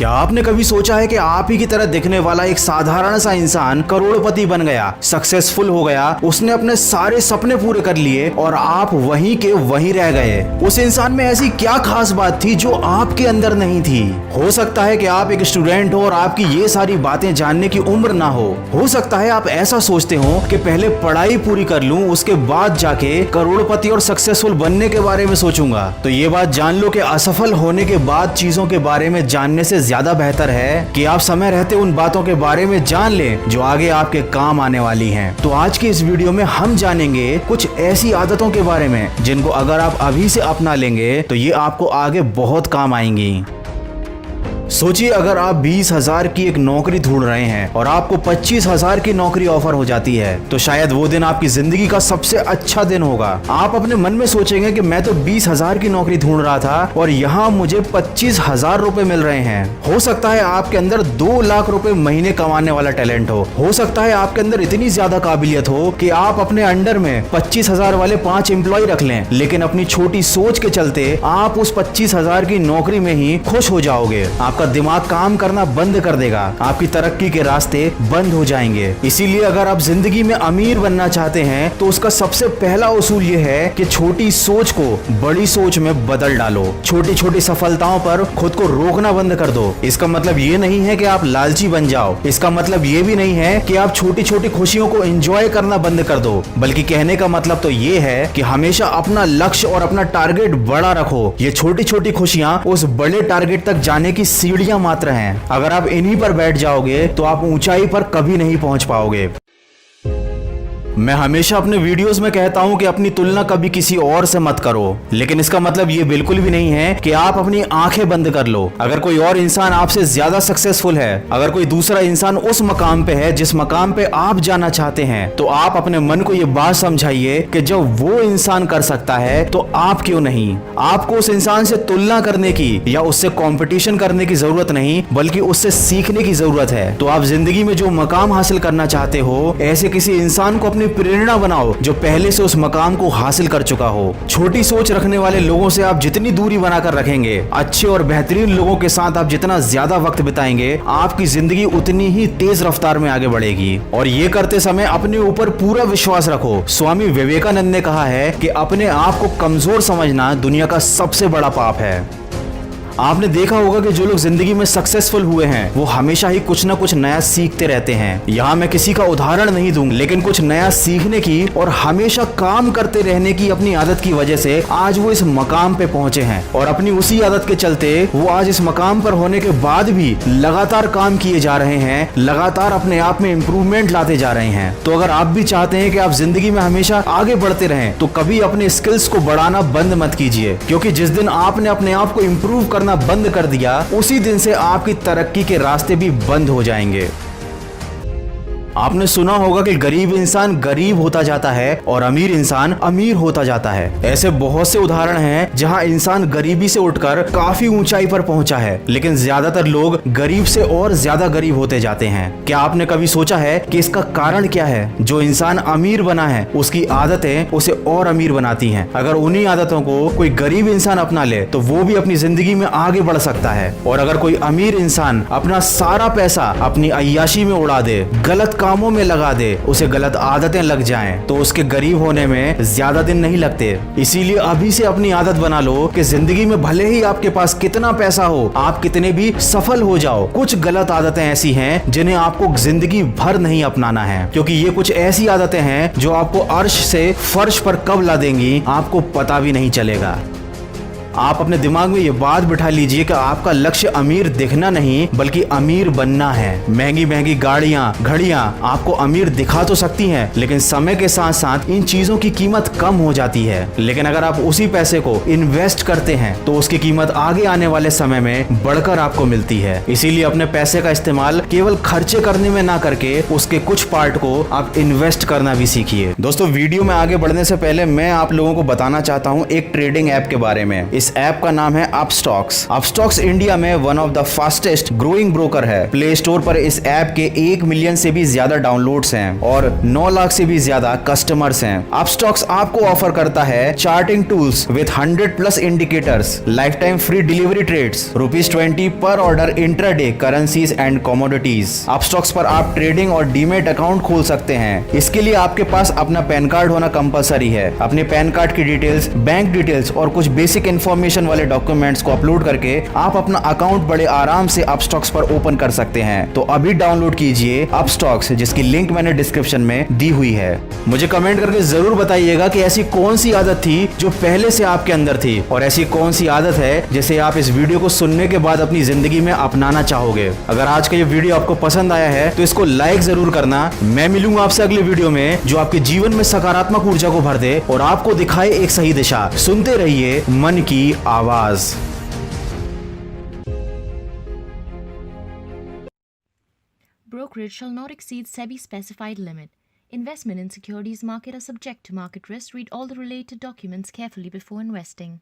क्या आपने कभी सोचा है कि आप ही की तरह दिखने वाला एक साधारण सा इंसान करोड़पति बन गया, सक्सेसफुल हो गया, उसने अपने सारे सपने पूरे कर लिए और आप वहीं के वहीं रह गए। उस इंसान में ऐसी क्या खास बात थी जो आपके अंदर नहीं थी? हो सकता है कि आप एक स्टूडेंट हो और आपकी ये सारी बातें जानने की उम्र ना हो सकता है आप ऐसा सोचते हो कि पहले पढ़ाई पूरी कर लूं, उसके बाद जाके करोड़पति और सक्सेसफुल बनने के बारे में सोचूंगा। तो ये बात जान लो कि असफल होने के बाद चीजों के बारे में जानने से ज्यादा बेहतर है कि आप समय रहते उन बातों के बारे में जान लें जो आगे आपके काम आने वाली हैं। तो आज की इस वीडियो में हम जानेंगे कुछ ऐसी आदतों के बारे में जिनको अगर आप अभी से अपना लेंगे तो ये आपको आगे बहुत काम आएंगी। सोचिए अगर आप 20,000 की एक नौकरी ढूंढ रहे हैं और आपको 25,000 की नौकरी ऑफर हो जाती है तो शायद वो दिन आपकी जिंदगी का सबसे अच्छा दिन होगा। आप अपने मन में सोचेंगे कि मैं तो 20,000 की नौकरी ढूंढ रहा था और यहाँ मुझे 25,000 रुपए मिल रहे हैं। हो सकता है आपके अंदर 2 लाख रुपए महीने कमाने वाला टैलेंट हो सकता है आपके अंदर इतनी ज्यादा काबिलियत हो कि आप अपने अंडर में 25,000 वाले 5 एम्प्लॉय रख लें, लेकिन अपनी छोटी सोच के चलते आप उस 25,000 की नौकरी में ही खुश हो जाओगे। आपका दिमाग काम करना बंद कर देगा, आपकी तरक्की के रास्ते बंद हो जाएंगे। इसीलिए अगर आप जिंदगी में अमीर बनना चाहते हैं तो उसका सबसे पहला उसूल ये है कि छोटी सोच को बड़ी सोच में बदल डालो। छोटी छोटी सफलताओं पर खुद को रोकना बंद कर दो। इसका मतलब ये नहीं है कि आप लालची बन जाओ, इसका मतलब ये भी नहीं है कि आप छोटी छोटी खुशियों को एंजॉय करना बंद कर दो, बल्कि कहने का मतलब तो ये है कि हमेशा अपना लक्ष्य और अपना टारगेट बड़ा रखो। ये छोटी छोटी खुशियां उस बड़े टारगेट तक जाने की सीढ़ियां मात्र हैं। अगर आप इन्हीं पर बैठ जाओगे तो आप ऊंचाई पर कभी नहीं पहुंच पाओगे। मैं हमेशा अपने वीडियोस में कहता हूं कि अपनी तुलना कभी किसी और से मत करो, लेकिन इसका मतलब ये बिल्कुल भी नहीं है कि आप अपनी आंखें बंद कर लो। अगर कोई और इंसान आपसे ज्यादा सक्सेसफुल है, अगर कोई दूसरा इंसान उस मकाम पे है जिस मकाम पे आप जाना चाहते हैं, तो आप अपने मन को ये बात समझाइए कि जब वो इंसान कर सकता है तो आप क्यों नहीं। आपको उस इंसान से तुलना करने की या उससे कॉम्पिटिशन करने की जरूरत नहीं, बल्कि उससे सीखने की जरूरत है। तो आप जिंदगी में जो मकाम हासिल करना चाहते हो, ऐसे किसी इंसान को अपनी प्रेरणा बनाओ जो पहले से उस मकाम को हासिल कर चुका हो। छोटी सोच रखने वाले लोगों से आप जितनी दूरी बनाकर रखेंगे, अच्छे और बेहतरीन लोगों के साथ आप जितना ज्यादा वक्त बिताएंगे, आपकी जिंदगी उतनी ही तेज रफ्तार में आगे बढ़ेगी। और ये करते समय अपने ऊपर पूरा विश्वास रखो। स्वामी विवेकानंद ने कहा है कि अपने आप को कमजोर समझना दुनिया का सबसे बड़ा पाप है। आपने देखा होगा कि जो लोग जिंदगी में सक्सेसफुल हुए हैं वो हमेशा ही कुछ ना कुछ नया सीखते रहते हैं। यहाँ मैं किसी का उदाहरण नहीं दूंगा, लेकिन कुछ नया सीखने की और हमेशा काम करते रहने की अपनी आदत की वजह से आज वो इस मकाम पे पहुंचे हैं। और अपनी उसी आदत के चलते वो आज इस मकाम पर होने के बाद भी लगातार काम किए जा रहे हैं, लगातार अपने आप में इम्प्रूवमेंट लाते जा रहे हैं। तो अगर आप भी चाहते हैं कि आप जिंदगी में हमेशा आगे बढ़ते रहें तो कभी अपने स्किल्स को बढ़ाना बंद मत कीजिए, क्योंकि जिस दिन आपने अपने आप को इम्प्रूव करना बंद कर दिया, उसी दिन से आपकी तरक्की के रास्ते भी बंद हो जाएंगे। आपने सुना होगा कि गरीब इंसान गरीब होता जाता है और अमीर इंसान अमीर होता जाता है। ऐसे बहुत से उदाहरण हैं जहां इंसान गरीबी से उठकर काफी ऊंचाई पर पहुंचा है, लेकिन ज्यादातर लोग गरीब से और ज्यादा गरीब होते जाते हैं। क्या आपने कभी सोचा है कि इसका कारण क्या है? जो इंसान अमीर बना है उसकी आदतें उसे और अमीर बनाती हैं। अगर उन्हीं आदतों को कोई गरीब इंसान अपना ले तो वो भी अपनी जिंदगी में आगे बढ़ सकता है। और अगर कोई अमीर इंसान अपना सारा पैसा अपनी अय्याशी में उड़ा दे, गलत कामों में लगा दे, उसे गलत आदतें लग जाएं, तो उसके गरीब होने में ज्यादा दिन नहीं लगते। इसीलिए अभी से अपनी आदत बना लो कि जिंदगी में भले ही आपके पास कितना पैसा हो, आप कितने भी सफल हो जाओ, कुछ गलत आदतें ऐसी हैं जिन्हें आपको जिंदगी भर नहीं अपनाना है, क्योंकि ये कुछ ऐसी आदतें हैं जो आपको अर्श से फर्श पर कब ला देंगी आपको पता भी नहीं चलेगा। आप अपने दिमाग में ये बात बिठा लीजिए कि आपका लक्ष्य अमीर दिखना नहीं बल्कि अमीर बनना है। महंगी महंगी गाड़ियां, घड़ियां आपको अमीर दिखा तो सकती हैं, लेकिन समय के साथ साथ इन चीजों की कीमत कम हो जाती है। लेकिन अगर आप उसी पैसे को इन्वेस्ट करते हैं तो उसकी कीमत आगे आने वाले समय में बढ़कर आपको मिलती है। इसीलिए अपने पैसे का इस्तेमाल केवल खर्चे करने में ना करके उसके कुछ पार्ट को आप इन्वेस्ट करना भी सीखिए। दोस्तों, वीडियो में आगे बढ़ने से पहले मैं आप लोगों को बताना चाहता हूँ एक ट्रेडिंग ऐप के बारे में। इस ऐप का नाम है अपस्टॉक्स। अपस्टॉक्स इंडिया में one of the fastest growing broker है। प्ले स्टोर पर इस ऐप के 1 मिलियन से भी ज्यादा डाउनलोड्स हैं और 9 लाख से भी ज्यादा कस्टमर्स हैं। अपस्टॉक्स आपको ऑफर करता है charting tools with 100+ indicators, lifetime free delivery trades, ₹20 पर order intraday currencies and commodities. Upstox पर आप ट्रेडिंग और डीमेट अकाउंट खोल सकते हैं। इसके लिए आपके पास अपना पैन कार्ड होना कंपलसरी है। अपने पैन कार्ड की डिटेल्स, बैंक डिटेल्स और कुछ बेसिक इंफॉर्मेशन वाले डॉक्यूमेंट्स को अपलोड करके आप अपना अकाउंट बड़े आराम से अपस्टॉक्स पर ओपन कर सकते हैं। तो अभी डाउनलोड कीजिए अपस्टॉक्स, जिसकी लिंक मैंने डिस्क्रिप्शन में दी हुई है। मुझे कमेंट करके जरूर बताइएगा कि ऐसी कौन सी आदत थी जो पहले से आपके अंदर थी और ऐसी कौन सी आदत है जिसे आप इस वीडियो को सुनने के बाद अपनी जिंदगी में अपनाना चाहोगे। अगर आज का ये वीडियो आपको पसंद आया है तो इसको लाइक जरूर करना। मैं मिलूंगा आपसे अगले वीडियो में जो आपके जीवन में सकारात्मक ऊर्जा को भर दे और आपको दिखाए एक सही दिशा। सुनते रहिए मन की आवाज। Brokerage shall not exceed SEBI specified limit. Investment in securities market are subject to market risk. Read all the related documents carefully before investing.